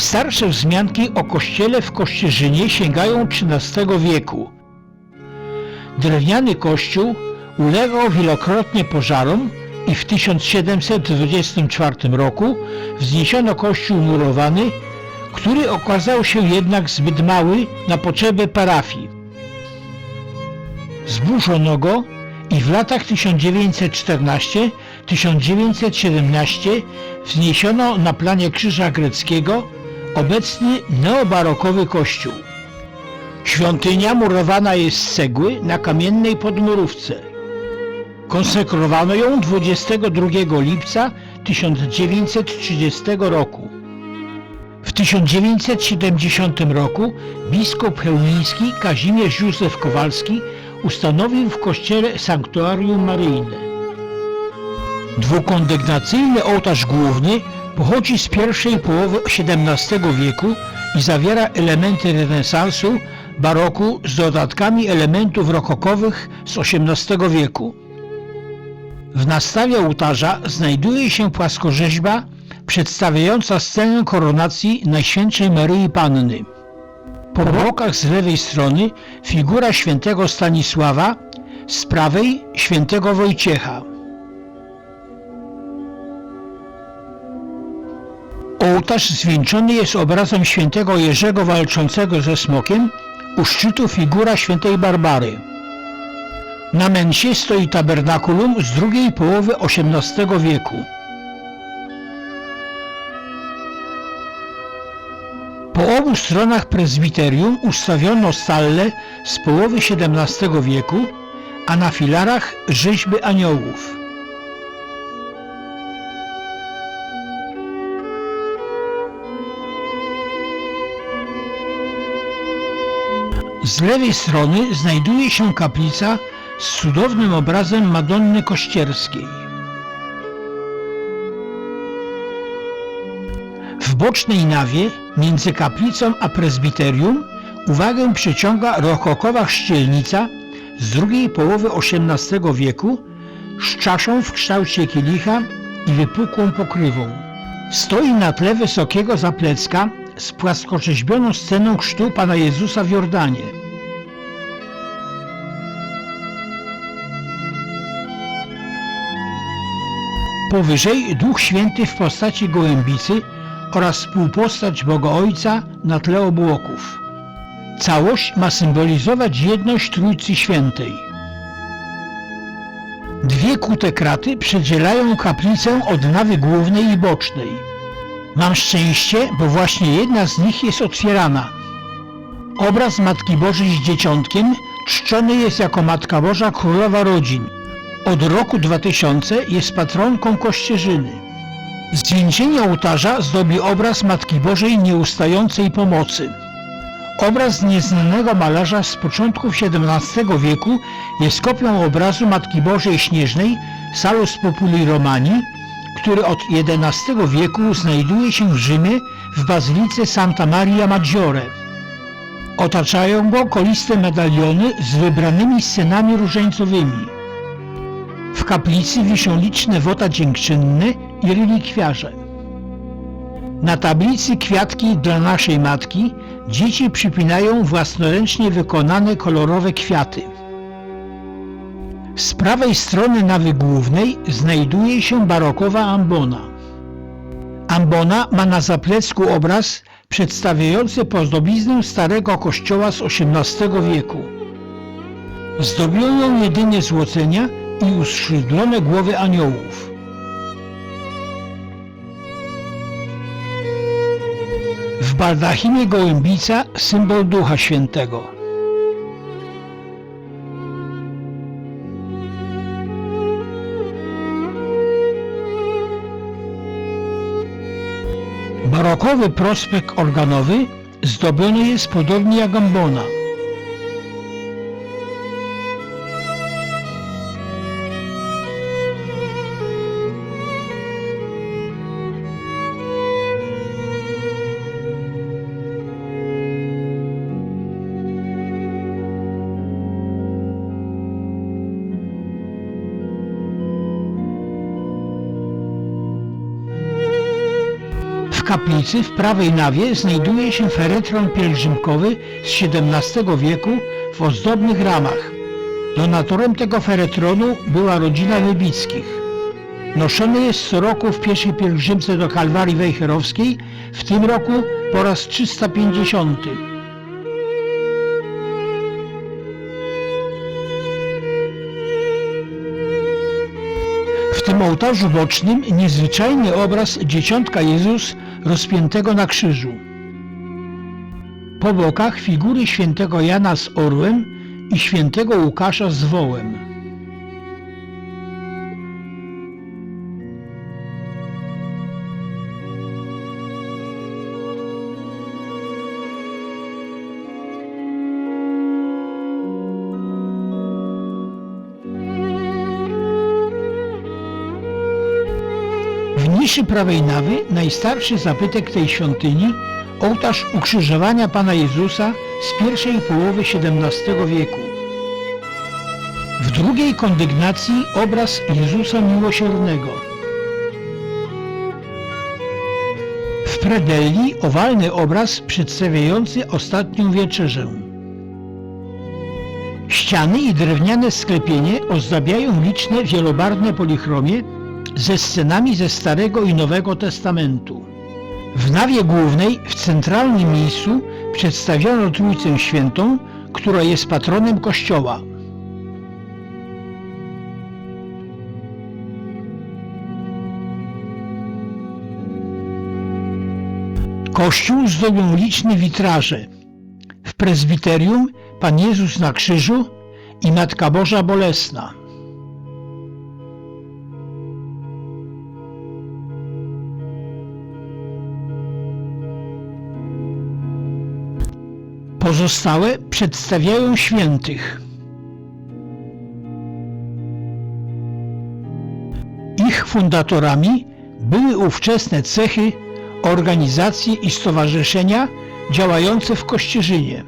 Najstarsze wzmianki o kościele w Kościerzynie sięgają XIII wieku. Drewniany kościół ulegał wielokrotnie pożarom i w 1724 roku wzniesiono kościół murowany, który okazał się jednak zbyt mały na potrzeby parafii. Zburzono go i w latach 1914-1917 wzniesiono na planie Krzyża Greckiego obecny neobarokowy kościół. Świątynia murowana jest z cegły na kamiennej podmurówce. Konsekrowano ją 22 lipca 1930 roku. W 1970 roku biskup chełmiński Kazimierz Józef Kowalski ustanowił w kościele sanktuarium maryjne. Dwukondygnacyjny ołtarz główny pochodzi z pierwszej połowy XVII wieku i zawiera elementy renesansu, baroku z dodatkami elementów rokokowych z XVIII wieku. W nastawie ołtarza znajduje się płaskorzeźba przedstawiająca scenę koronacji Najświętszej Maryi Panny. Po bokach z lewej strony figura świętego Stanisława, z prawej świętego Wojciecha. Ołtarz zwieńczony jest obrazem świętego Jerzego walczącego ze smokiem, u szczytu figura świętej Barbary. Na męcie stoi tabernakulum z drugiej połowy XVIII wieku. Po obu stronach prezbiterium ustawiono stalle z połowy XVII wieku, a na filarach rzeźby aniołów. Z lewej strony znajduje się kaplica z cudownym obrazem Madonny Kościerskiej. W bocznej nawie, między kaplicą a prezbiterium, uwagę przyciąga rokokowa chrzcielnica z drugiej połowy XVIII wieku z czaszą w kształcie kielicha i wypukłą pokrywą. Stoi na tle wysokiego zaplecka z płaskorzeźbioną sceną chrztu Pana Jezusa w Jordanie. Powyżej Duch Święty w postaci gołębicy oraz współpostać Boga Ojca na tle obłoków. Całość ma symbolizować jedność Trójcy Świętej. Dwie kute kraty przedzielają kaplicę od nawy głównej i bocznej. Mam szczęście, bo właśnie jedna z nich jest otwierana. Obraz Matki Bożej z Dzieciątkiem czczony jest jako Matka Boża Królowa Rodzin. Od roku 2000 jest patronką Kościerzyny. Zwieńczenie ołtarza zdobi obraz Matki Bożej Nieustającej Pomocy. Obraz nieznanego malarza z początków XVII wieku jest kopią obrazu Matki Bożej Śnieżnej Salus Populi Romani, który od XI wieku znajduje się w Rzymie w bazylice Santa Maria Maggiore. Otaczają go koliste medaliony z wybranymi scenami różańcowymi. W kaplicy wiszą liczne wota dziękczynne i relikwiarze. Na tablicy Kwiatki dla naszej Matki dzieci przypinają własnoręcznie wykonane kolorowe kwiaty. Z prawej strony nawy głównej znajduje się barokowa ambona. Ambona ma na zaplecku obraz przedstawiający pozdobiznę starego kościoła z XVIII wieku. Zdobią ją jedynie złocenia i uskrzydlone głowy aniołów. W baldachinie gołębica, symbol Ducha Świętego. Barokowy prospekt organowy zdobiony jest podobnie jak ambona. W W kaplicy w prawej nawie znajduje się feretron pielgrzymkowy z XVII wieku w ozdobnych ramach. Donatorem tego feretronu była rodzina Wybickich. Noszony jest co roku w pierwszej pielgrzymce do Kalwarii Wejherowskiej, w tym roku po raz 350. W tym ołtarzu bocznym niezwyczajny obraz Dzieciątka Jezus rozpiętego na krzyżu. Po bokach figury świętego Jana z orłem i świętego Łukasza z wołem. W niszy prawej nawy najstarszy zabytek tej świątyni, ołtarz ukrzyżowania Pana Jezusa z pierwszej połowy XVII wieku. W drugiej kondygnacji obraz Jezusa Miłosiernego. W predelli owalny obraz przedstawiający ostatnią wieczerzę. Ściany i drewniane sklepienie ozdabiają liczne wielobarwne polichromie ze scenami ze Starego i Nowego Testamentu. W nawie głównej w centralnym miejscu przedstawiono Trójcę Świętą, która jest patronem Kościoła. Kościół zdobią liczne witraże. W prezbiterium Pan Jezus na krzyżu i Matka Boża Bolesna. Pozostałe przedstawiają świętych. Ich fundatorami były ówczesne cechy, organizacje i stowarzyszenia działające w Kościerzynie.